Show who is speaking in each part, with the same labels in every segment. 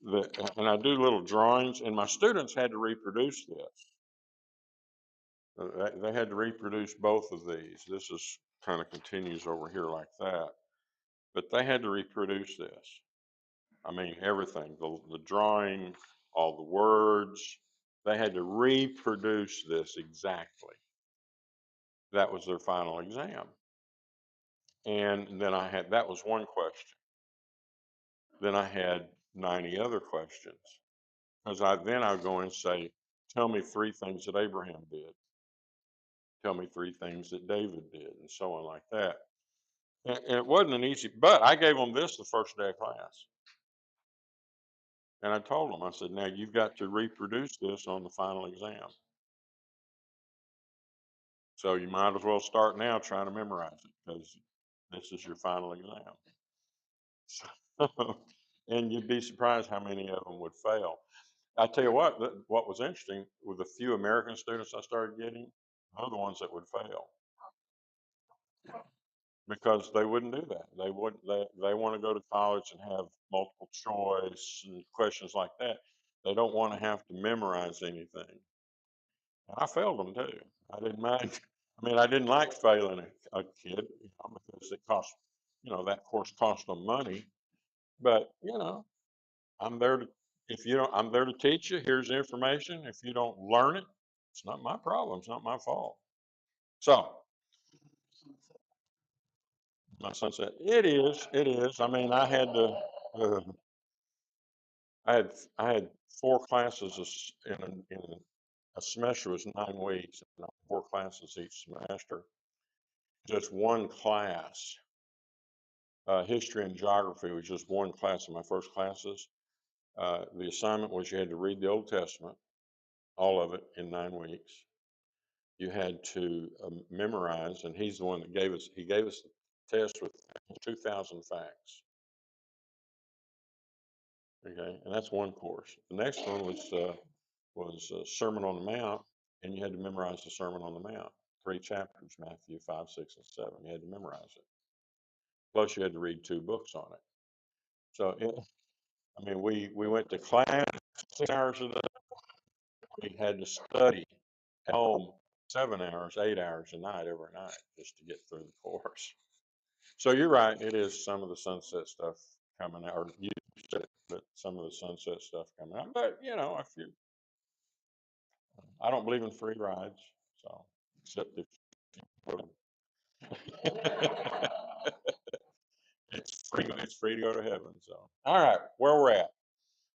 Speaker 1: and I do little drawings, and my students had to reproduce this. They had to reproduce both of these. This is kind of continues over here like that, but they had to reproduce this. I mean, everything, the drawing, all the words, they had to reproduce this exactly. That was their final exam. And then that was one question. Then I had 90 other questions. Because then I would go in and say, tell me 3 things that Abraham did. Tell me 3 things that David did, and so on like that. And it wasn't an easy, but I gave them this the first day of class. And I told them, I said, now you've got to reproduce this on the final exam. So you might as well start now trying to memorize it because this is your final exam. So, and you'd be surprised how many of them would fail. I tell you what was interesting with the few American students I started getting, they're the ones that would fail because they wouldn't do that. They would they want to go to college and have multiple choice and questions like that. They don't want to have to memorize anything. I failed them too. I didn't mind. I mean, I didn't like failing a kid, because it cost, that course cost them money. But I'm there to, if you don't, I'm there to teach you. Here's the information. If you don't learn it, it's not my problem. It's not my fault. So my son said, "It is. It is." I mean, uh, I had 4 classes in a semester was 9 weeks, and 4 classes each semester. Just one class, history and geography was just one class of my first classes. The assignment was you had to read the Old Testament, all of it, in 9 weeks. You had to memorize, and he's the one that he gave us the test with 2,000 facts. Okay, and that's one course. The next one was Sermon on the Mount, and you had to memorize the Sermon on the Mount, 3 chapters, Matthew 5, 6, and 7. You had to memorize it. Plus, you had to read 2 books on it. So, I mean, we went to class 6 hours a day. We had to study at home 7 hours, 8 hours a night every night just to get through the course. So you're right. It is some of the sunset stuff coming out, or you said, but some of the sunset stuff coming out. But if you, I don't believe in free rides, so except if it's free. It's free to go to heaven. So all right, where we're at,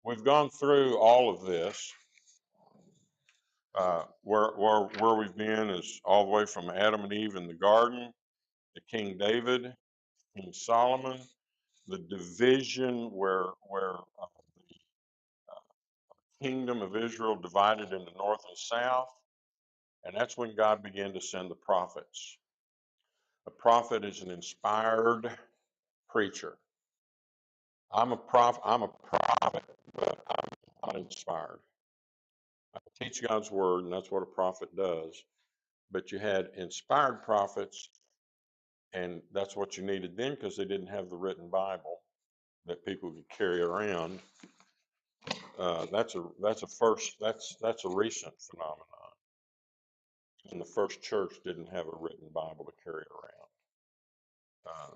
Speaker 1: we've gone through all of this. Where we've been is all the way from Adam and Eve in the garden to King David, King Solomon, the division where the kingdom of Israel divided into north and south, and that's when God began to send the prophets. A prophet is an inspired preacher. I'm a prophet, but I'm not inspired. I teach God's word, and that's what a prophet does. But you had inspired prophets, and that's what you needed then because they didn't have the written Bible that people could carry around. That's a recent phenomenon. And the first church didn't have a written Bible to carry around. Uh,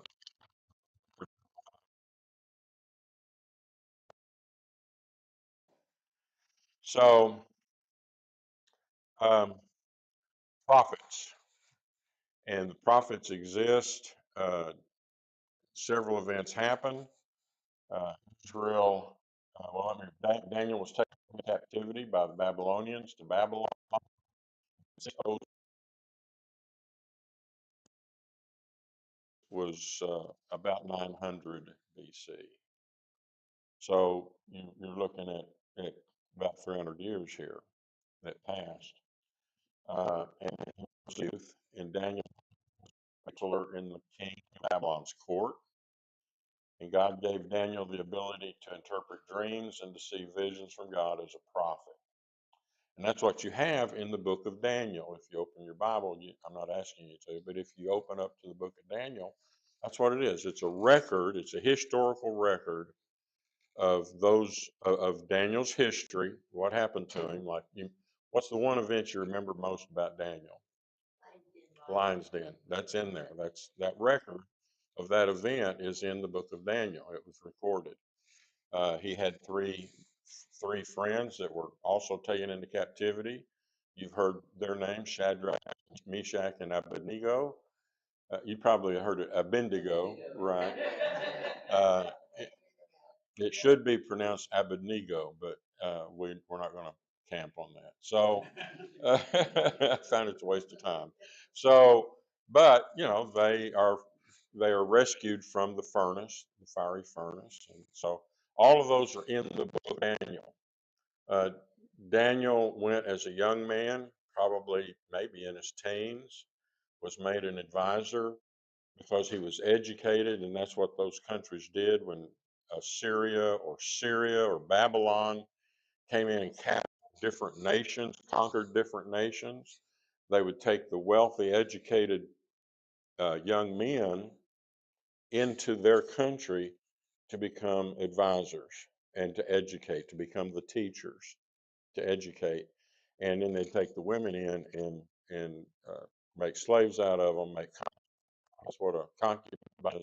Speaker 1: so um, prophets, and the prophets exist. Several events happen. Uh, Israel, Daniel was taken into captivity by the Babylonians to Babylon. Was about 900 BC. So you're looking at about 300 years here that passed. And he was youth, and Daniel was in the king of Babylon's court. And God gave Daniel the ability to interpret dreams and to see visions from God as a prophet. And that's what you have in the book of Daniel. If you open your Bible, I'm not asking you to, but if you open up to the book of Daniel, that's what it is. It's a record, it's a historical record of Daniel's history, what happened to him. What's the one event you remember most about Daniel? Lion's Den. That's in there. That record of that event is in the book of Daniel. It was recorded. He had three friends that were also taken into captivity. You've heard their names: Shadrach, Meshach, and Abednego. You probably heard it, Abednego, right? Uh, it, it should be pronounced Abednego, but we're not going to camp on that. So I found it's a waste of time. So, but they are rescued from the furnace, the fiery furnace, and so all of those are in the book of Daniel. Uh, Daniel went as a young man, probably maybe in his teens, was made an advisor because he was educated, and that's what those countries did when Assyria or Syria or Babylon came in and captured different nations, conquered different nations. They would take the wealthy, educated young men into their country to become advisors and to educate, to become the teachers, to educate, and then they take the women in and make slaves out of them. That's what a concubine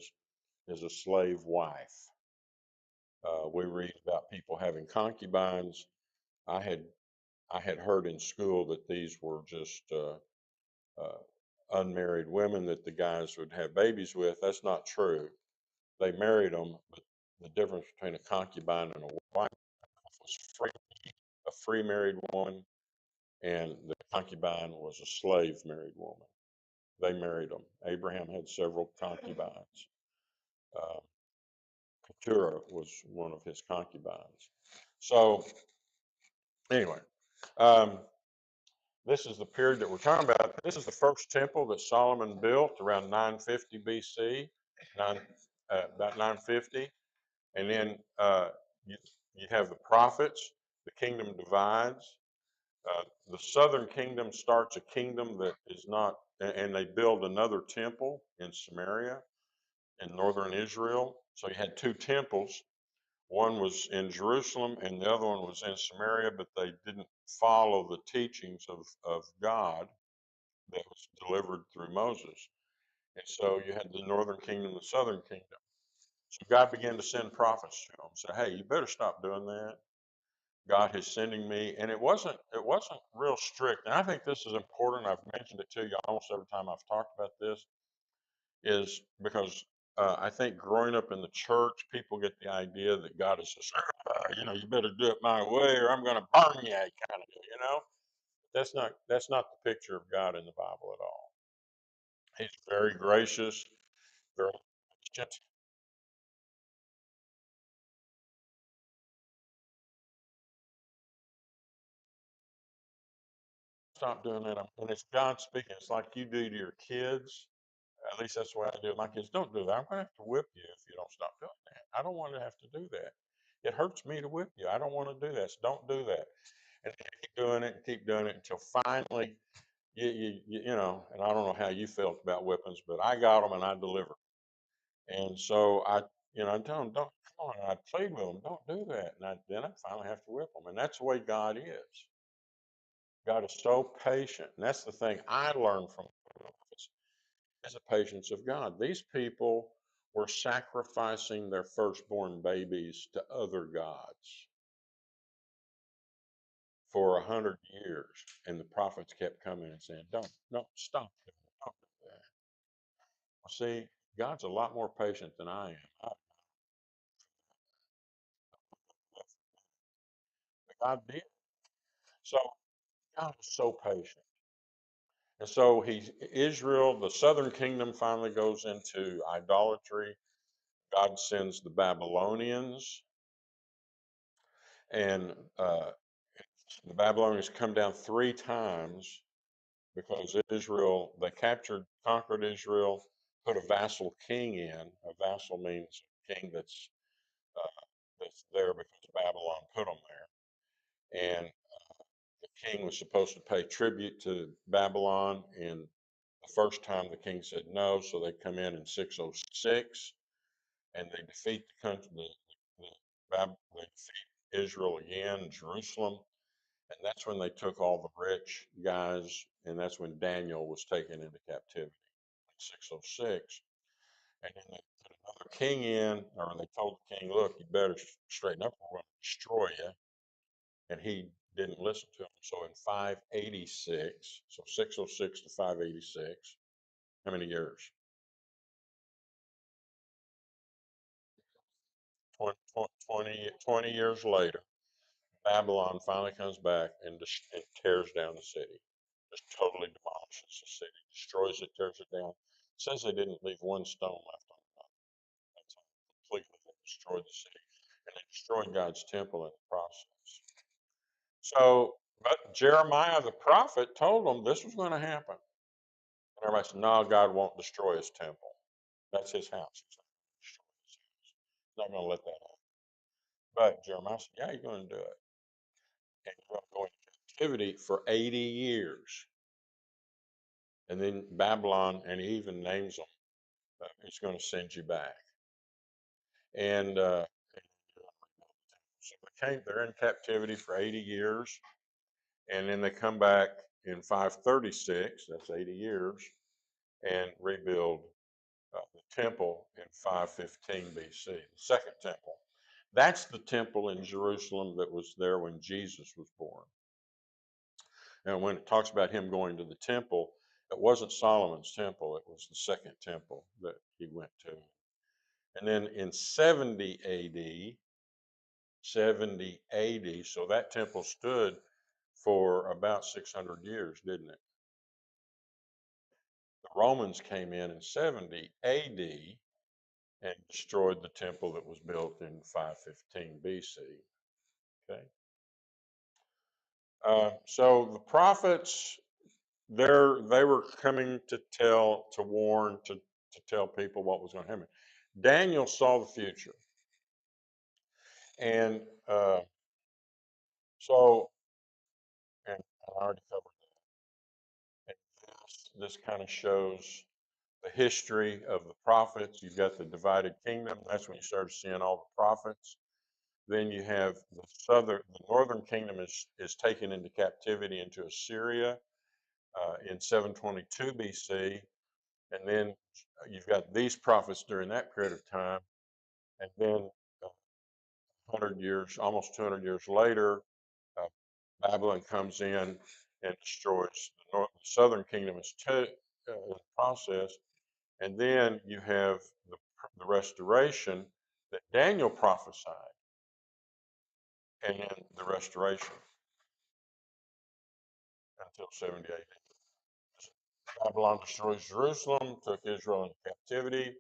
Speaker 1: is a slave wife. We read about people having concubines. I had I had heard in school that these were just uh, unmarried women that the guys would have babies with. That's not true. They married them, but the difference between a concubine and a wife was a free married woman, and the concubine was a slave married woman. They married them. Abraham had several concubines. Uh, Keturah was one of his concubines. So anyway, um, this is the period that we're talking about. This is the first temple that Solomon built around 950 BC, about 950. And then you, you have the prophets. The kingdom divides. The southern kingdom starts a kingdom that is not, and they build another temple in Samaria in northern Israel. So you had two temples. One was in Jerusalem and the other one was in Samaria, but they didn't follow the teachings of God that was delivered through Moses. And so you had the northern kingdom, the southern kingdom. So God began to send prophets to them, say, "Hey, you better stop doing that. God is sending me." And it wasn't real strict. And I think this is important. I've mentioned it to you almost every time I've talked about this, is because I think growing up in the church, people get the idea that God is just, you better do it my way or I'm going to burn you, kind of, you know. That's not the picture of God in the Bible at all. He's very gracious, very patient. Stop doing that. And it's God speaking. It's like you do to your kids. At least that's the way I do with my kids. Don't do that. I'm going to have to whip you if you don't stop doing that. I don't want to have to do that. It hurts me to whip you. I don't want to do that. So don't do that. And keep doing it and keep doing it until finally, and I don't know how you felt about whippings, but I got them and I delivered. And so I tell them, don't, come on. And I plead with them, don't do that. And then I finally have to whip them. And that's the way God is. God is so patient. And that's the thing I learned from is the patience of God. These people were sacrificing their firstborn babies to other gods for 100 years. And the prophets kept coming and saying, don't stop it. Don't do that. Well, see, God's a lot more patient than I am. God did. So God is so patient. And so Israel, the southern kingdom finally goes into idolatry. God sends the Babylonians, and the Babylonians come down three times because Israel, they conquered Israel, put a vassal king in. A vassal means a king that's there because Babylon put them there. And the king was supposed to pay tribute to Babylon, and the first time the king said no, so they come in 606 and they defeat the country, the defeat Israel again, Jerusalem. And that's when they took all the rich guys, and that's when Daniel was taken into captivity in 606. And then they put another king in, or they told the king, look, you better straighten up, or we're going to destroy you. And he didn't listen to him. So in 586, so 606 to 586, how many years? 20 years later, Babylon finally comes back and tears down the city. Just totally demolishes the city, destroys it, tears it down. It says they didn't leave one stone left on it. That's how completely they destroyed the city. And they destroyed God's temple in the process. So, but Jeremiah the prophet told them this was going to happen. And everybody said, no, God won't destroy his temple. That's his house. He's not going to destroy his house. He's not going to let that happen. But Jeremiah said, yeah, you're going to do it. And you're going to go into captivity for 80 years. And then Babylon, and he even names them, he's going to send you back. And so they're in captivity for 80 years. And then they come back in 536, that's 80 years, and rebuild the temple in 515 BC, the second temple. That's the temple in Jerusalem that was there when Jesus was born. And when it talks about him going to the temple, it wasn't Solomon's temple, it was the second temple that he went to. And then in 70 AD, 70 AD, so that temple stood for about 600 years, didn't it? The Romans came in 70 AD and destroyed the temple that was built in 515 BC. Okay. So the prophets, they were coming to warn, to tell people what was going to happen. Daniel saw the future, and so, and I already covered that. And this kind of shows the history of the prophets. You've got the divided kingdom. That's when you start seeing all the prophets. Then you have the northern kingdom is taken into captivity into Assyria in 722 BC, and then you've got these prophets during that period of time, and then 100 years, almost 200 years later, uh, Babylon comes in and destroys the southern kingdom is in the process, and then you have the restoration that Daniel prophesied, and then the restoration until 70 AD. Babylon destroys Jerusalem, took Israel into captivity.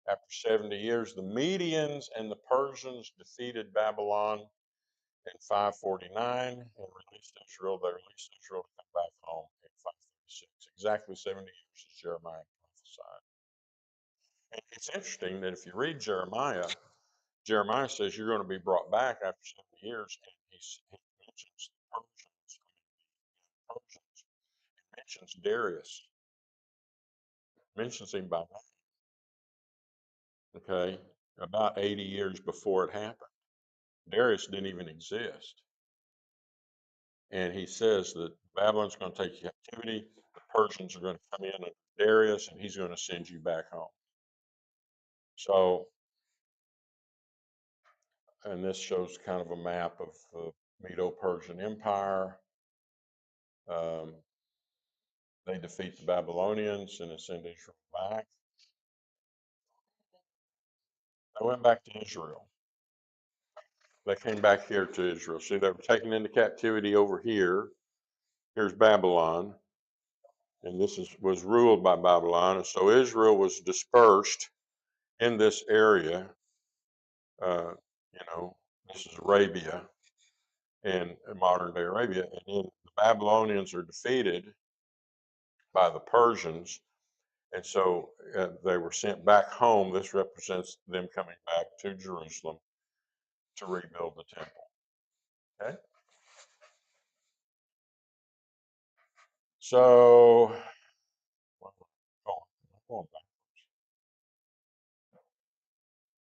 Speaker 1: After 70 years, the Medians and the Persians defeated Babylon in 549 and released Israel. They released Israel to come back home in 536. Exactly 70 years as Jeremiah prophesied. And it's interesting that if you read Jeremiah, Jeremiah says you're going to be brought back after 70 years, and he mentions the Persians, he mentions Darius, mentions him by name, okay, about 80 years before it happened. Darius didn't even exist. And he says that Babylon's going to take you captivity, the Persians are going to come in under Darius, and he's going to send you back home. So, and this shows kind of a map of the Medo-Persian Empire. Um, they defeat the Babylonians and send Israel back. They went back to Israel. They came back here to Israel. See, they were taken into captivity over here. Here's Babylon, and this was ruled by Babylon. And so Israel was dispersed in this area. Uh, you know, this is Arabia and modern day Arabia. And then the Babylonians are defeated by the Persians. And so they were sent back home. This represents them coming back to Jerusalem to rebuild the temple. Okay. So, going back.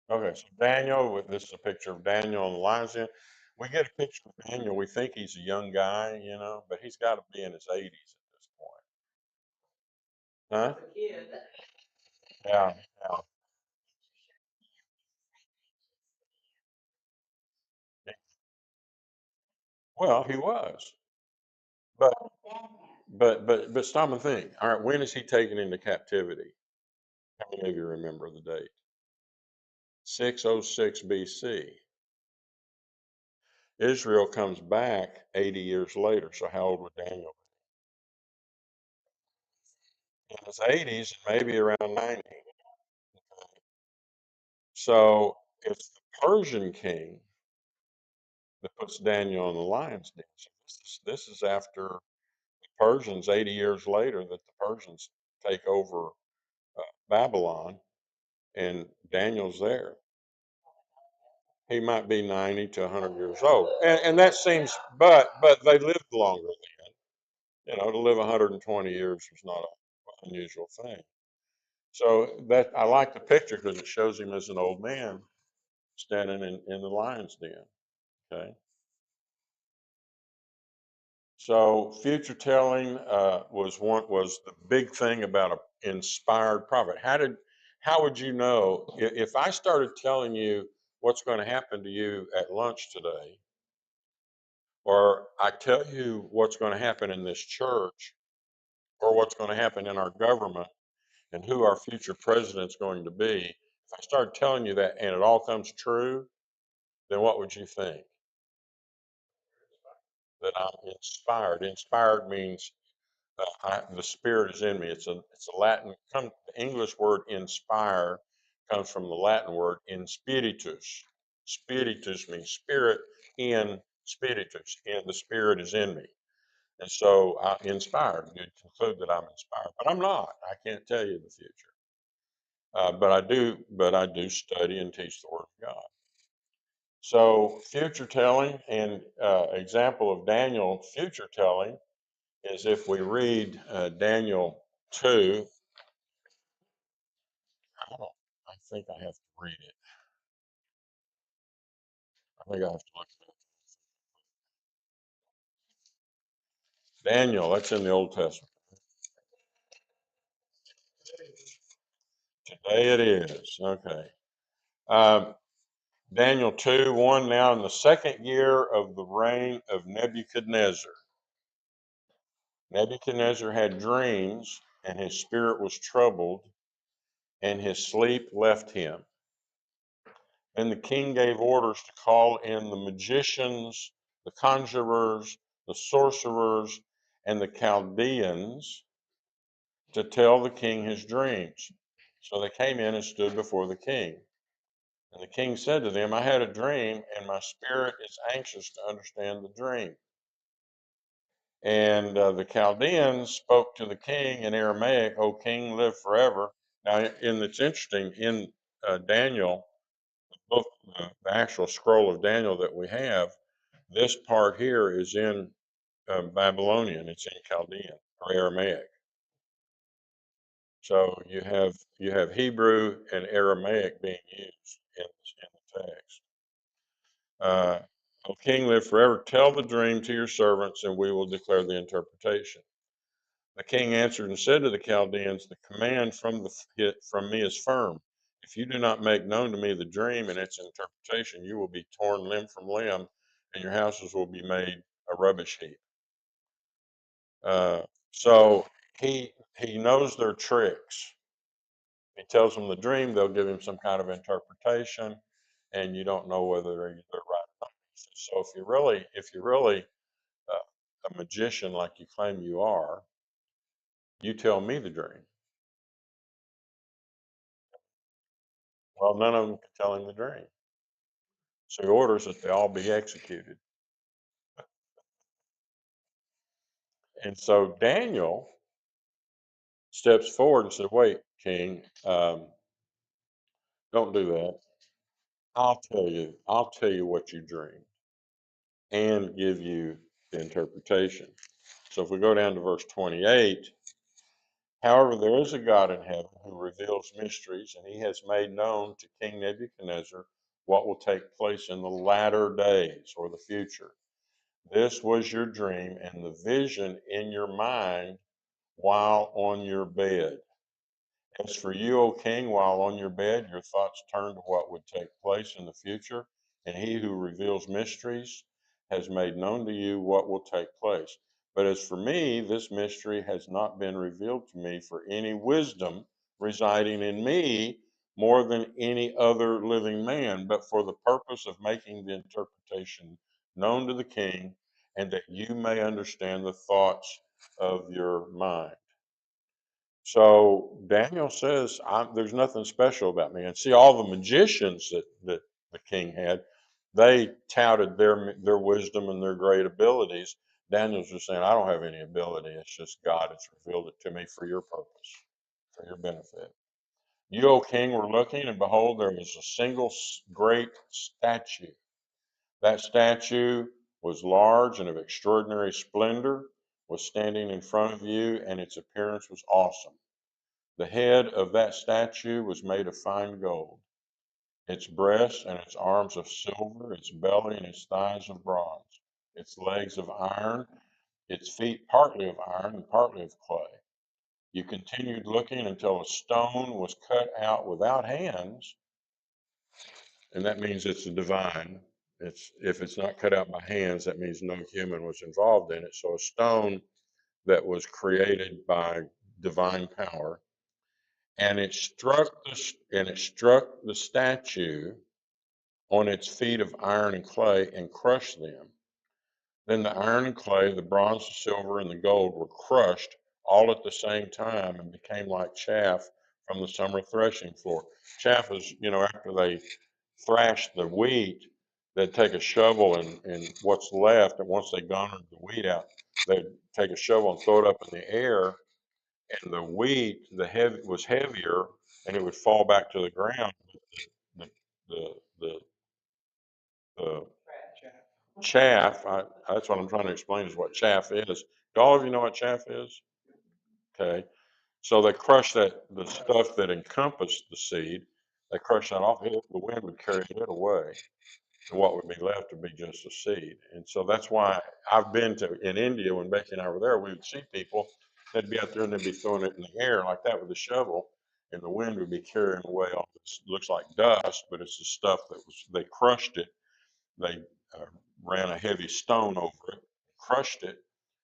Speaker 1: Okay, so Daniel, this is a picture of Daniel on the lion's den. We get a picture of Daniel. We think he's a young guy, but he's got to be in his 80s at this point. Huh? Yeah, yeah. Well, he was. But but stop and think. All right, when is he taken into captivity? How many of you remember the date? 606 BC. Israel comes back 80 years later. So how old would Daniel be? In his 80s, maybe around 90. So it's the Persian king that puts Daniel in the lion's den. So this is after the Persians, 80 years later, that the Persians take over Babylon, and Daniel's there. He might be 90 to 100 years old, and that seems, but they lived longer then. To live 120 years was not an unusual thing. So that I like the picture because it shows him as an old man standing in the lion's den. Okay. So future telling was the big thing about an inspired prophet. How would you know if I started telling you what's going to happen to you at lunch today, or I tell you what's going to happen in this church, or what's going to happen in our government, and who our future president's going to be? If I started telling you that and it all comes true, then what would you think? That I'm inspired. Inspired means the spirit is in me. It's a Latin. The English word inspire comes from the Latin word in spiritus. Spiritus means spirit, in spiritus, and the spirit is in me. And so I'm inspired. You'd conclude that I'm inspired, but I'm not. I can't tell you the future. But I do study and teach the Word of God. So future telling, and example of Daniel future telling is if we read Daniel 2. I don't. I think I have to read it. I think I have to look at it. Daniel, that's in the Old Testament. Today it is. Okay. Um, Daniel 2:1. Now in the second year of the reign of Nebuchadnezzar. Nebuchadnezzar had dreams, and his spirit was troubled, and his sleep left him. And the king gave orders to call in the magicians, the conjurers, the sorcerers, and the Chaldeans to tell the king his dreams. So they came in and stood before the king. And the king said to them, I had a dream, and my spirit is anxious to understand the dream. And the Chaldeans spoke to the king in Aramaic, O king, live forever. Now, and it's interesting, in Daniel, book, the actual scroll of Daniel that we have, this part here is in Babylonian, it's in Chaldean or Aramaic. So you have Hebrew and Aramaic being used in the text. Uh, O king, live forever. Tell the dream to your servants, and we will declare the interpretation. The king answered and said to the Chaldeans, the command from me is firm. If you do not make known to me the dream and its interpretation, you will be torn limb from limb, and your houses will be made a rubbish heap. Uh, so he knows their tricks. He tells them the dream, they'll give him some kind of interpretation, and you don't know whether they're right or not. So if you're really a magician like you claim you are, you tell me the dream. Well, none of them could tell him the dream. So he orders that they all be executed. And so Daniel steps forward and said, wait, king, don't do that. I'll tell you what you dreamed and give you the interpretation. So if we go down to verse 28, However, there is a God in heaven who reveals mysteries, and he has made known to King Nebuchadnezzar what will take place in the latter days or the future. This was your dream and the vision in your mind while on your bed. As for you, O king, while on your bed, your thoughts turn to what would take place in the future, and he who reveals mysteries has made known to you what will take place. But as for me, this mystery has not been revealed to me for any wisdom residing in me more than any other living man, but for the purpose of making the interpretation known to the king, and that you may understand the thoughts of your mind. So Daniel says, there's nothing special about me. And see, all the magicians that the king had, they touted their wisdom and their great abilities. Daniel's just saying, I don't have any ability. It's just God has revealed it to me for your purpose, for your benefit. You, O king, were looking, and behold, there was a single great statue. That statue was large and of extraordinary splendor, was standing in front of you, and its appearance was awesome. The head of that statue was made of fine gold, its breasts and its arms of silver, its belly and its thighs of bronze, its legs of iron, its feet partly of iron and partly of clay. You continued looking until a stone was cut out without hands, and that means it's a divine. If it's not cut out by hands, that means no human was involved in it. So a stone that was created by divine power, and it struck the statue on its feet of iron and clay and crushed them. Then the iron and clay, the bronze, the silver, and the gold were crushed all at the same time and became like chaff from the summer threshing floor. Chaff is, after they thrash the wheat, they'd take a shovel and what's left, and once they garnered the wheat out, they'd take a shovel and throw it up in the air, and the wheat, was heavier, and it would fall back to the ground. The the the, the chaff. That's what I'm trying to explain is what chaff is. Do all of you know what chaff is? Okay, so they crush the stuff that encompassed the seed. They crush that off. The wind would carry it away, and what would be left would be just a seed. And so that's why I've been to in India when Becky and I were there. We would see people that'd be out there and they'd be throwing it in the air like that with a shovel, and the wind would be carrying away all this looks like dust, but it's the stuff that was they crushed it. They uh, ran a heavy stone over it, crushed it,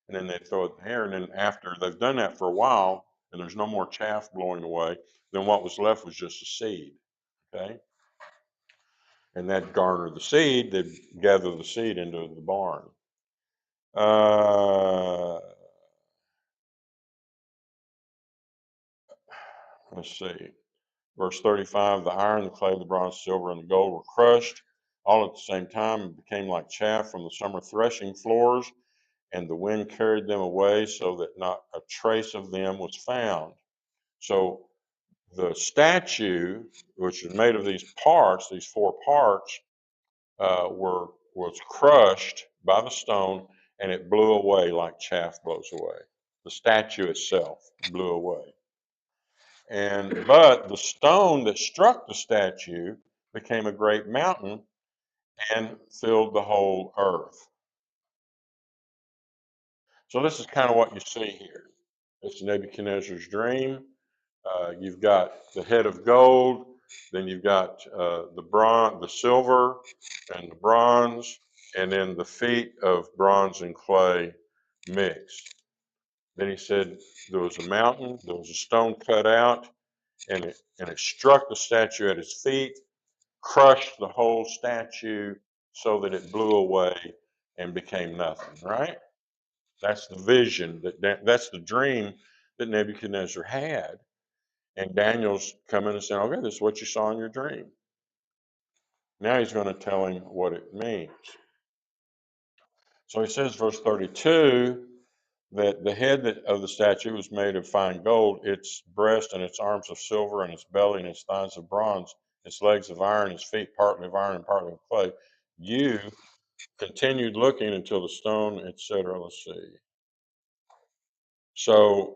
Speaker 1: and then they'd throw it in the air. And then after they've done that for a while, and there's no more chaff blowing away, then what was left was just a seed. Okay, and that garner the seed, they'd gather the seed into the barn. Uh, let's see, verse 35, the iron, the clay, the bronze, silver, and the gold were crushed all at the same time and became like chaff from the summer threshing floors, and the wind carried them away so that not a trace of them was found. So the statue, which is made of these parts, these four parts, was crushed by the stone, and it blew away like chaff blows away. The statue itself blew away. But the stone that struck the statue became a great mountain and filled the whole earth. So this is kind of what you see here. It's Nebuchadnezzar's dream. You've got the head of gold, then you've got the silver, and the bronze, and then the feet of bronze and clay mixed. Then he said there was a mountain, there was a stone cut out, and it struck the statue at his feet, crushed the whole statue so that it blew away and became nothing. Right? That's the vision that's the dream that Nebuchadnezzar had. And Daniel's coming and saying, okay, this is what you saw in your dream. Now he's going to tell him what it means. So he says, verse 32, that the head of the statue was made of fine gold, its breast and its arms of silver, and its belly and its thighs of bronze, its legs of iron, its feet partly of iron and partly of clay. You continued looking until the stone, etc. Let's see. So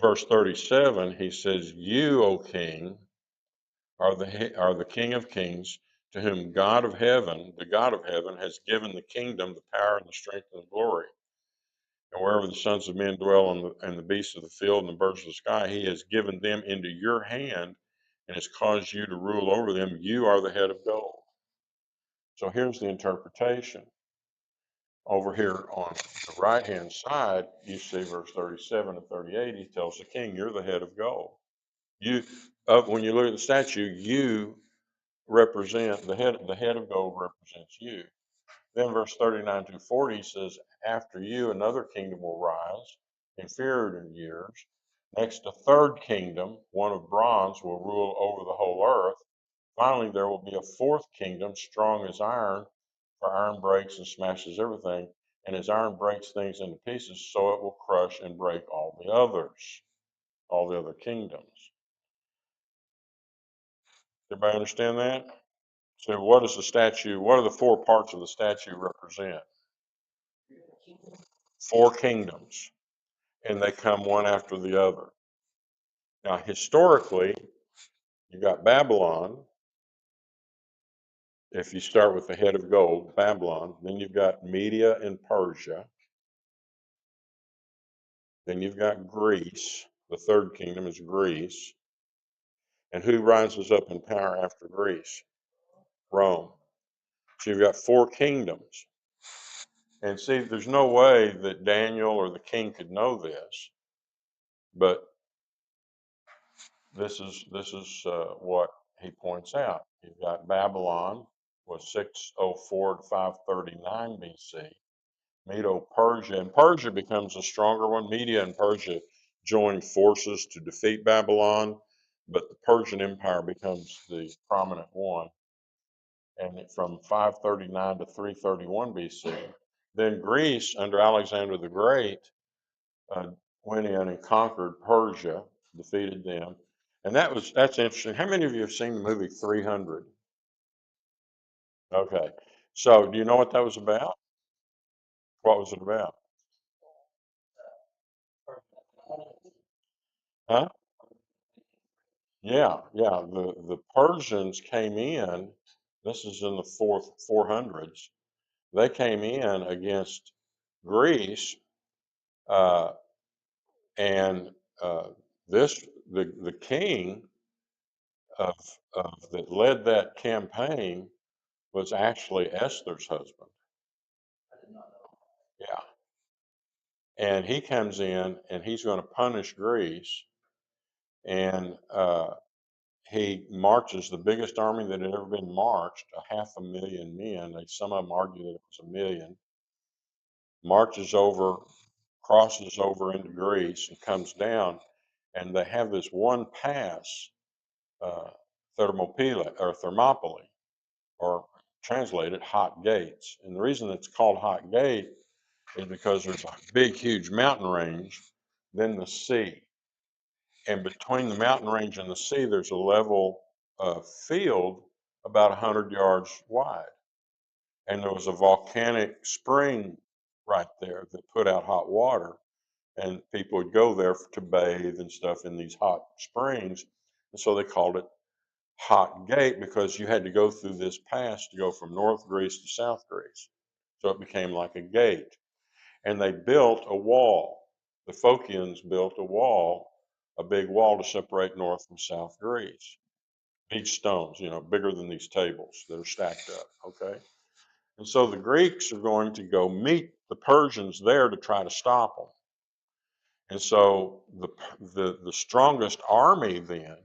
Speaker 1: verse 37, he says, "You, O King, are the King of Kings, to whom the God of heaven, has given the kingdom, the power, and the strength, and the glory. And wherever the sons of men dwell, and the beasts of the field, and the birds of the sky, he has given them into your hand, and has caused you to rule over them. You are the head of gold." So here's the interpretation. Over here on the right-hand side, you see verse 37 and 38, he tells the king, "You're the head of gold." You, when you look at the statue, you represent the head of gold represents you. Then verse 39 to 40 says, "After you, another kingdom will rise, inferior in years. Next, a third kingdom, one of bronze, will rule over the whole earth. Finally, there will be a fourth kingdom, strong as iron, for iron breaks and smashes everything. And as iron breaks things into pieces, so it will crush and break all the other kingdoms." Everybody understand that? So what is the statue? What are the four parts of the statue represent? Four kingdoms, and they come one after the other. Now, historically, you got Babylon. If you start with the head of gold, Babylon, then you've got Media and Persia. Then you've got Greece. The third kingdom is Greece. And who rises up in power after Greece? Rome. So you've got four kingdoms. And see, there's no way that Daniel or the king could know this, but this is what he points out. You've got Babylon was 604 to 539 BC. Medo-Persia, and Persia becomes a stronger one. Media and Persia join forces to defeat Babylon, but the Persian Empire becomes the prominent one. And from 539 to 331 BC, then Greece under Alexander the Great uh, went in and conquered Persia, defeated them, and that's interesting. How many of you have seen the movie 300? Okay, so do you know what that was about? What was it about? Huh? Yeah, yeah. The Persians came in. This is in the 400s. They came in against Greece, uh, and uh, the king of, that led that campaign was actually Esther's husband. Yeah, and he comes in and he's going to punish Greece, and he marches the biggest army that had ever been marched, a 500,000 men. Some of them argue that it was a million. Marches over, crosses over into Greece, and comes down, and they have this one pass, uh, Thermopylae, or translated Hot Gates. And the reason it's called Hot Gate is because there's a big, huge mountain range, then the sea. And between the mountain range and the sea, there's a level field about 100 yards wide. And there was a volcanic spring right there that put out hot water. And people would go there to bathe and stuff in these hot springs. And so they called it Hot Gate because you had to go through this pass to go from North Greece to South Greece. So it became like a gate. And they built a wall. The Phocians built a wall, a big wall to separate North from South Greece. Beach stones, bigger than these tables that are stacked up. Okay. And so the Greeks are going to go meet the Persians there to try to stop them. And so the strongest army then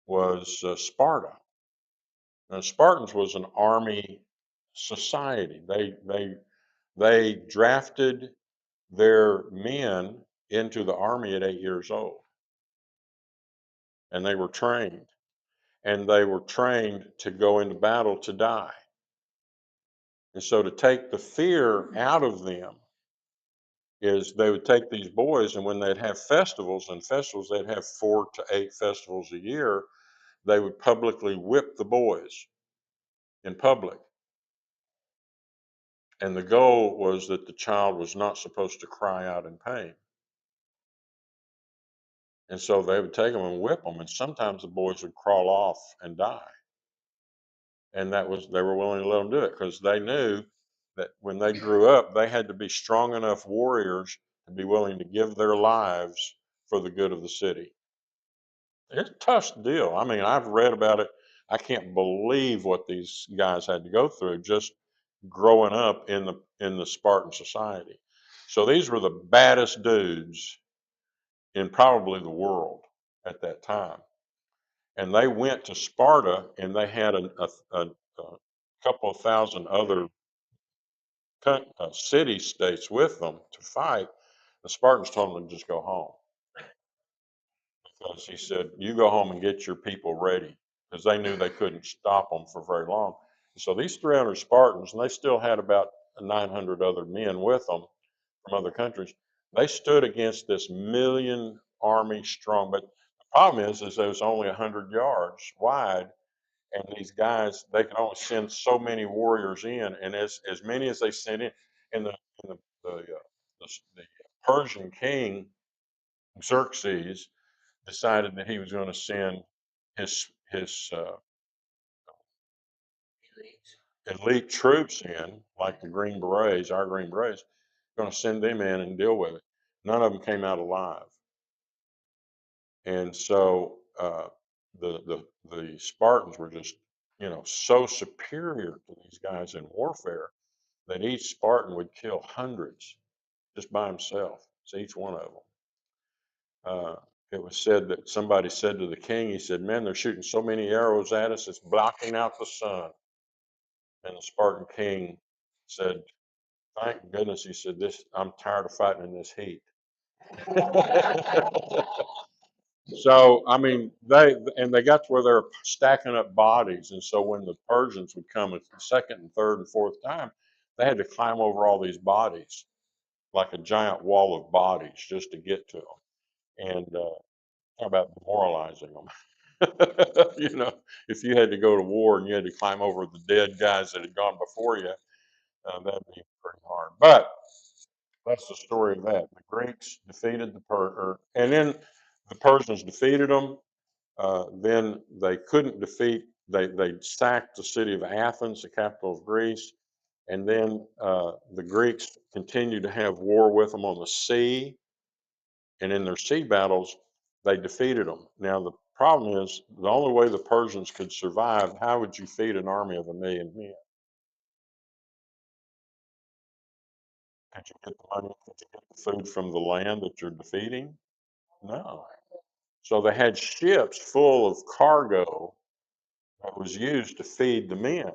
Speaker 1: was Sparta. Now, Spartans was an army society. They drafted their men into the army at 8 years old, and they were trained to go into battle to die. And so to take the fear out of them is they would take these boys, and when they'd have festivals, they'd have 4 to 8 festivals a year, they would publicly whip the boys in public. And the goal was that the child was not supposed to cry out in pain. And so they would take them and whip them, and sometimes the boys would crawl off and die. And that was, they were willing to let them do it because they knew that when they grew up, they had to be strong enough warriors to be willing to give their lives for the good of the city. It's a tough deal. I mean, I've read about it. I can't believe what these guys had to go through just growing up in the Spartan society. So these were the baddest dudes in probably the world at that time. And they went to Sparta, and they had a couple of thousand other city states with them to fight. The Spartans told them to just go home because he said, "You go home and get your people ready," because they knew they couldn't stop them for very long. And so these 300 Spartans, and they still had about 900 other men with them from other countries. They stood against this million army strong, but the problem is it was only 100 yards wide, and these guys, they could only send so many warriors in, and as many as they sent in, and the Persian king Xerxes decided that he was going to send his elite troops in, like the Green Berets, our Green Berets, going to send them in and deal with it. None of them came out alive, and so the Spartans were just, so superior to these guys in warfare that each Spartan would kill hundreds just by himself. It's each one of them. It was said that somebody said to the king, he said, "Man, they're shooting so many arrows at us, it's blocking out the sun." And the Spartan king said, "Thank goodness," he said, "this, I'm tired of fighting in this heat." So, I mean, they got to where they were stacking up bodies. And so when the Persians would come a second and third and fourth time, they had to climb over all these bodies, like a giant wall of bodies, just to get to them. And talk about demoralizing them. If you had to go to war and you had to climb over the dead guys that had gone before you, that'd be pretty hard. But that's the story of that. The Greeks defeated and then the Persians defeated them. Then they couldn't defeat. They sacked the city of Athens, the capital of Greece, and then the Greeks continued to have war with them on the sea, and in their sea battles, they defeated them. Now the problem is the only way the Persians could survive. How would you feed an army of 1 million men? Could you get the money? Could you get the food from the land that you're defeating? No. So they had ships full of cargo that was used to feed the men.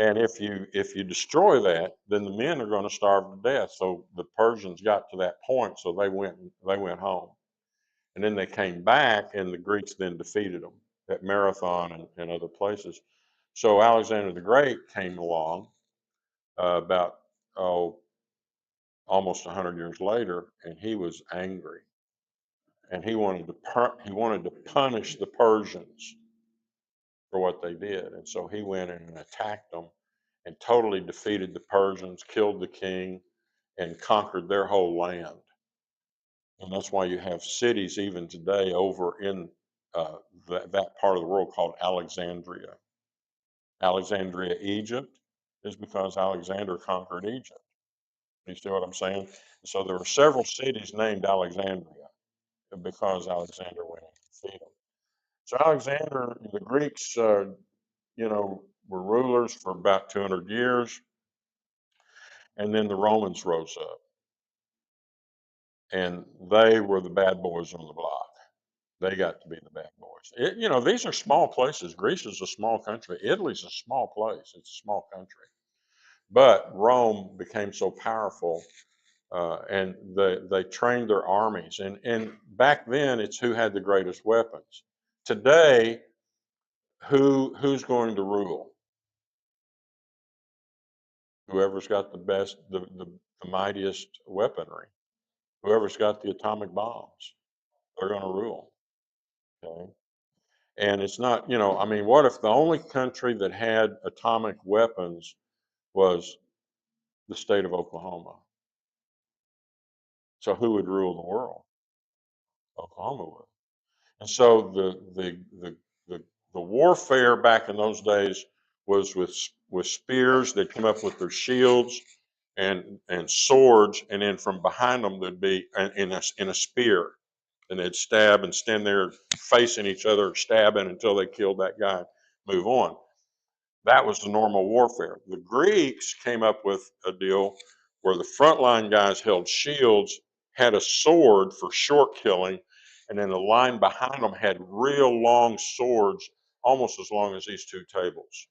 Speaker 1: And if you destroy that, then the men are going to starve to death. So the Persians got to that point, so they went home, and then they came back, and the Greeks then defeated them at Marathon and other places. So Alexander the Great came along about almost 100 years later, and he was angry, and he wanted to punish the Persians for what they did, and so he went in and attacked them and totally defeated the Persians, killed the king, and conquered their whole land. And that's why you have cities even today over in that part of the world called Alexandria. Alexandria, Egypt, is because Alexander conquered Egypt. You see what I'm saying? So there were several cities named Alexandria because Alexander went and defeated them. So Alexander, the Greeks, were rulers for about 200 years, and then the Romans rose up, and they were the bad boys on the block. They got to be the bad boys. These are small places. Greece is a small country. Italy's a small place. It's a small country. But Rome became so powerful, and they trained their armies. And back then, it's who had the greatest weapons. Today, who's going to rule? Whoever's got the mightiest weaponry. Whoever's got the atomic bombs, they're going to rule. Okay. And it's not, I mean, what if the only country that had atomic weapons was the state of Oklahoma? So who would rule the world? Oklahoma would. And so the warfare back in those days was with spears. They'd come up with their shields and swords, and then from behind them there'd be in a spear, and they'd stab and stand there facing each other, stabbing until they killed that guy. Move on. That was the normal warfare. The Greeks came up with a deal where the frontline guys held shields, had a sword for short killing, and then the line behind them had real long swords, almost as long as these two tables.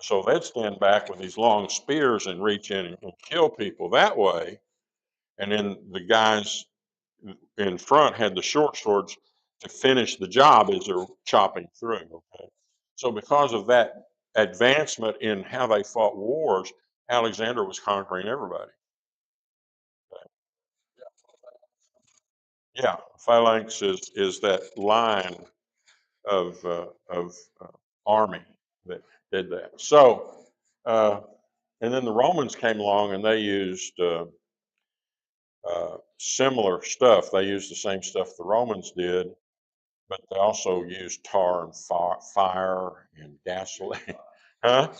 Speaker 1: So they'd stand back with these long spears and reach in and kill people that way. And then the guys in front had the short swords to finish the job as they're chopping through. Okay. So because of that advancement in how they fought wars, Alexander was conquering everybody. Yeah, phalanx is that line of army that did that. So, and then the Romans came along and they used similar stuff. They used the same stuff the Romans did, but they also used tar and fire and gasoline. Huh?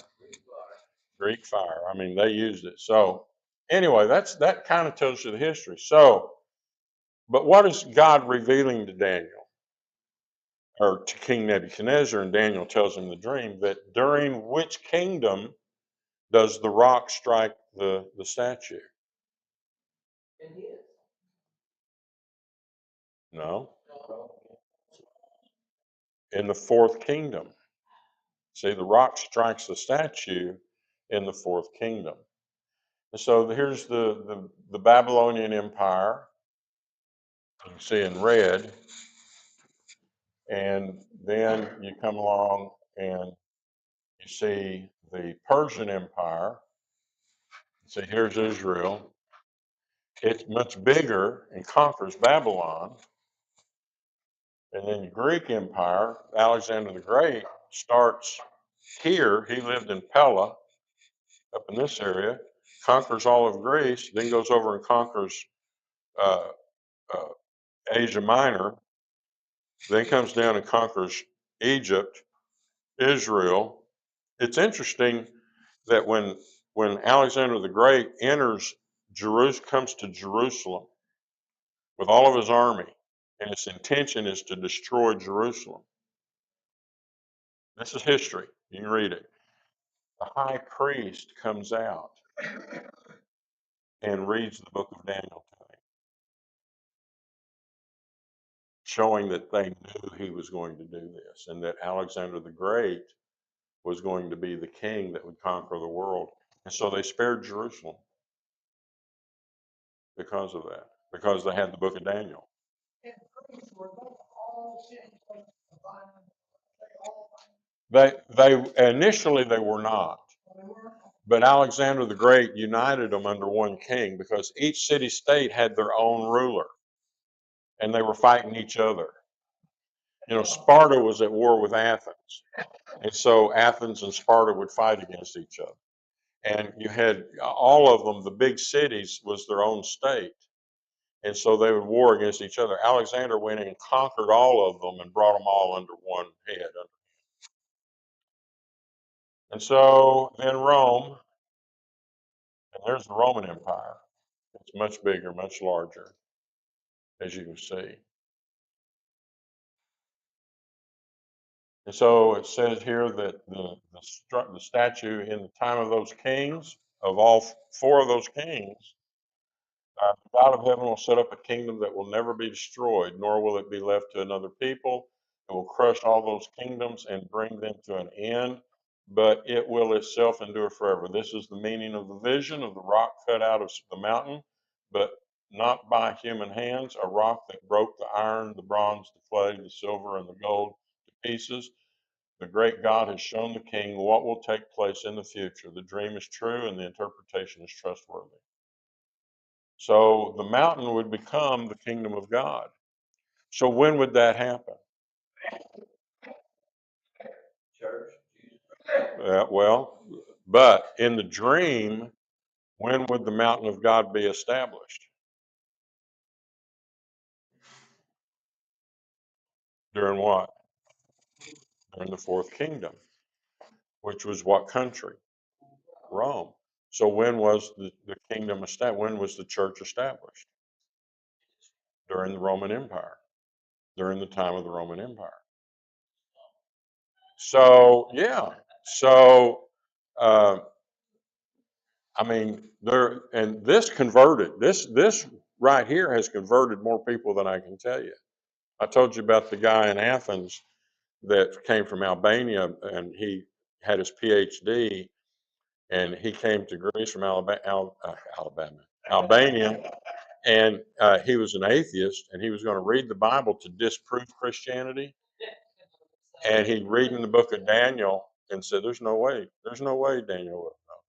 Speaker 1: Greek fire. I mean, they used it. So anyway, that kind of tells you the history. So, but what is God revealing to Daniel or to King Nebuchadnezzar? And Daniel tells him the dream that during which kingdom does the rock strike the statue? No, in the fourth kingdom. See, the rock strikes the statue in the fourth kingdom. And so here's the Babylonian Empire. You can see in red, and then you come along and you see the Persian Empire. See, here's Israel. It's much bigger and conquers Babylon. And then the Greek Empire, Alexander the Great, starts here. He lived in Pella, up in this area, conquers all of Greece, then goes over and conquers uh, uh, Asia Minor, then comes down and conquers Egypt, Israel. It's interesting that when Alexander the Great enters Jerusalem, comes to Jerusalem with all of his army, and his intention is to destroy Jerusalem. This is history. You can read it. The high priest comes out and reads the book of Daniel to him, showing that they knew he was going to do this and that Alexander the Great was going to be the king that would conquer the world. And so they spared Jerusalem because of that, because they had the book of Daniel. They initially they were not, but Alexander the Great united them under one king because each city state had their own ruler, and they were fighting each other. You know, Sparta was at war with Athens, and so Athens and Sparta would fight against each other. And you had all of them, the big cities was their own state. And so they would war against each other. Alexander went in and conquered all of them and brought them all under one head. And so then Rome, and there's the Roman Empire. It's much bigger, much larger, as you can see. And so it says here that the statue in the time of those kings, of all four of those kings, the God of heaven will set up a kingdom that will never be destroyed, nor will it be left to another people. It will crush all those kingdoms and bring them to an end, but it will itself endure forever. This is the meaning of the vision of the rock cut out of the mountain, but not by human hands, a rock that broke the iron, the bronze, the clay, the silver, and the gold to pieces. The great God has shown the king what will take place in the future. The dream is true and the interpretation is trustworthy. So the mountain would become the kingdom of God. So when would that happen? Well, but in the dream, when would the mountain of God be established? During what? During the fourth kingdom, which was what country? Rome. So when was the kingdom established? When was the church established? During the Roman Empire, during the time of the Roman Empire. So yeah, so uh, I mean there, and this converted this right here has converted more people than I can tell you. I told you about the guy in Athens that came from Albania, and he had his PhD, and he came to Greece from Albania, and he was an atheist, and he was going to read the Bible to disprove Christianity, and he reading the book of Daniel and said, there's no way Daniel would know."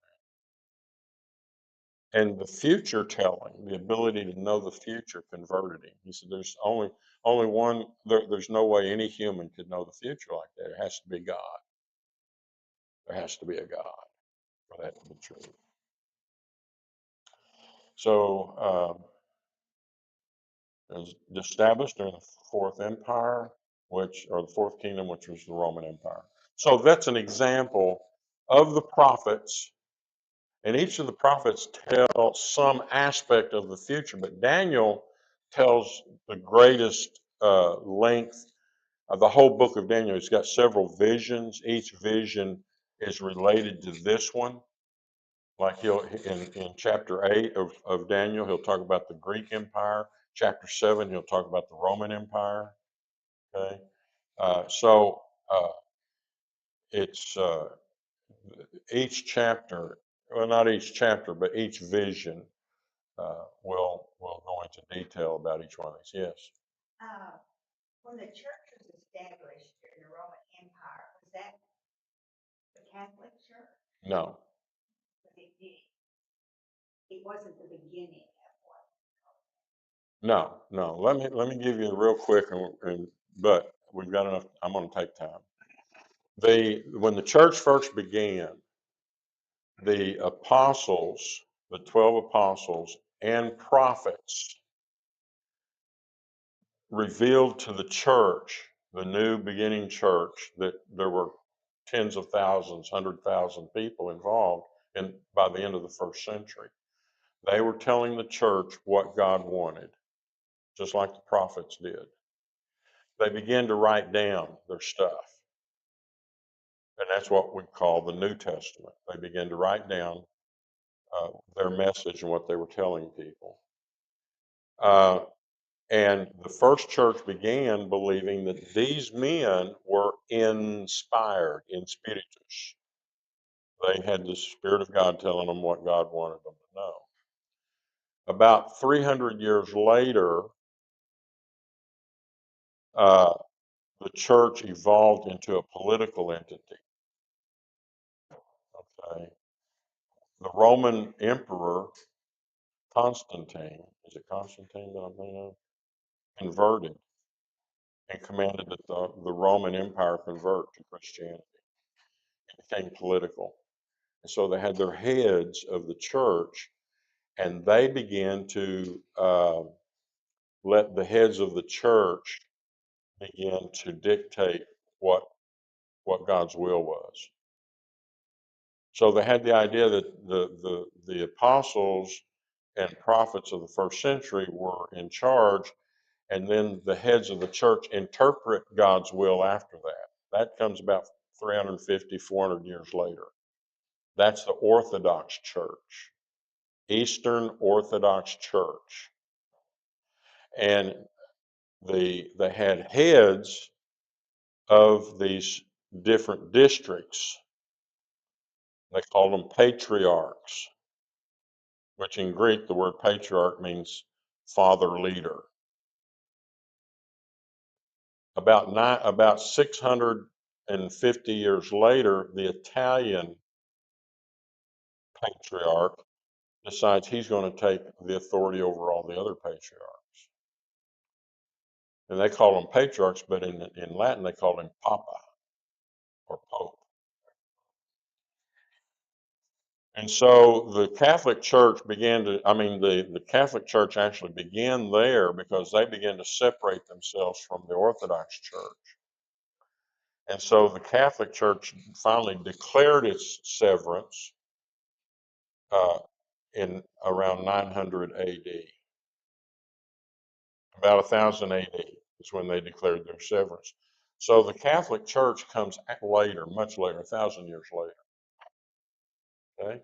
Speaker 1: And the future telling, the ability to know the future converted him. He said, there's only one, there's no way any human could know the future like that. It has to be God. There has to be a God for that to be true. So it was established during the Fourth Empire, or the Fourth Kingdom, which was the Roman Empire. So that's an example of the prophets, and each of the prophets tell some aspect of the future, but Daniel tells the greatest length of the whole book of Daniel. He's got several visions. Each vision is related to this one. Like in chapter 8 of Daniel, he'll talk about the Greek Empire. Chapter 7, he'll talk about the Roman Empire. Okay, so it's each chapter, well, not each chapter, but each vision will go into detail about each one of these. Yes. When the church was established in the Roman Empire, was that the Catholic Church? No. It wasn't the beginning of what? No, no. Let me give you real quick, but we've got enough. I'm going to take time. When the church first began, the apostles, the 12 apostles and prophets revealed to the church, the new beginning church, that there were tens of thousands, 100,000 people involved, and by the end of the first century, they were telling the church what God wanted, just like the prophets did. They began to write down their stuff, and that's what we call the New Testament. They began to write down their message and what they were telling people. And the first church began believing that these men were inspired, in spiritus. They had the Spirit of God telling them what God wanted them to know. About 300 years later, uh, the church evolved into a political entity. Okay, the Roman Emperor Constantine, is it Constantine that I'm thinking of? Converted and commanded that the Roman Empire convert to Christianity. It became political. And so they had their heads of the church, and they began to let the heads of the church begin to dictate what God's will was. So they had the idea that the apostles and prophets of the first century were in charge, and then the heads of the church interpret God's will after that. That comes about 350, 400 years later. That's the Orthodox Church, Eastern Orthodox Church. And they had heads of these different districts. They called them patriarchs, which in Greek, the word patriarch means father leader. About 650 years later, the Italian patriarch decides he's going to take the authority over all the other patriarchs. And they call them patriarchs, but in Latin, they call him Papa or Pope. And so the Catholic Church began to, I mean, the Catholic Church actually began there because they began to separate themselves from the Orthodox Church. And so the Catholic Church finally declared its severance uh, in around 900 AD. About 1000 AD is when they declared their severance. So the Catholic Church comes later, much later, 1,000 years later. Okay,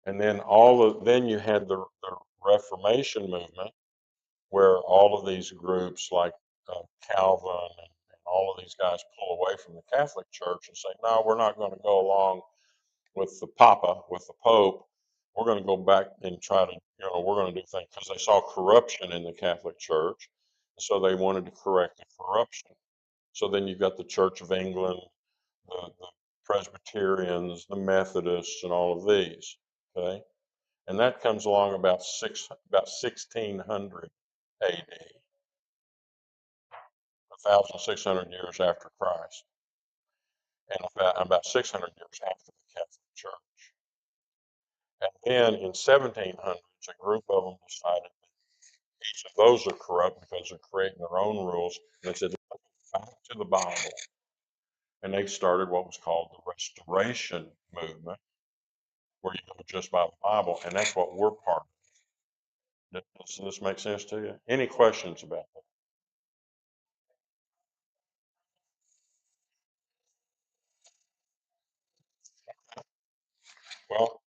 Speaker 1: and then then you had the Reformation movement, where all of these groups like Calvin and all of these guys pull away from the Catholic Church and say, no, we're not going to go along with the Papa, with the Pope. We're going to go back and try to, we're going to do things because they saw corruption in the Catholic Church. So they wanted to correct the corruption. So then you've got the Church of England, the Presbyterians, the Methodists, and all of these. Okay, and that comes along about 1600 AD, 1,600 years after Christ, and about 600 years after the Catholic Church. And then in 1700s, a group of them decided that each of those are corrupt because they're creating their own rules. And they said, back to the Bible. And they started what was called the Restoration Movement, where you go just by the Bible. And that's what we're part of. Does this make sense to you? Any questions about that? Well,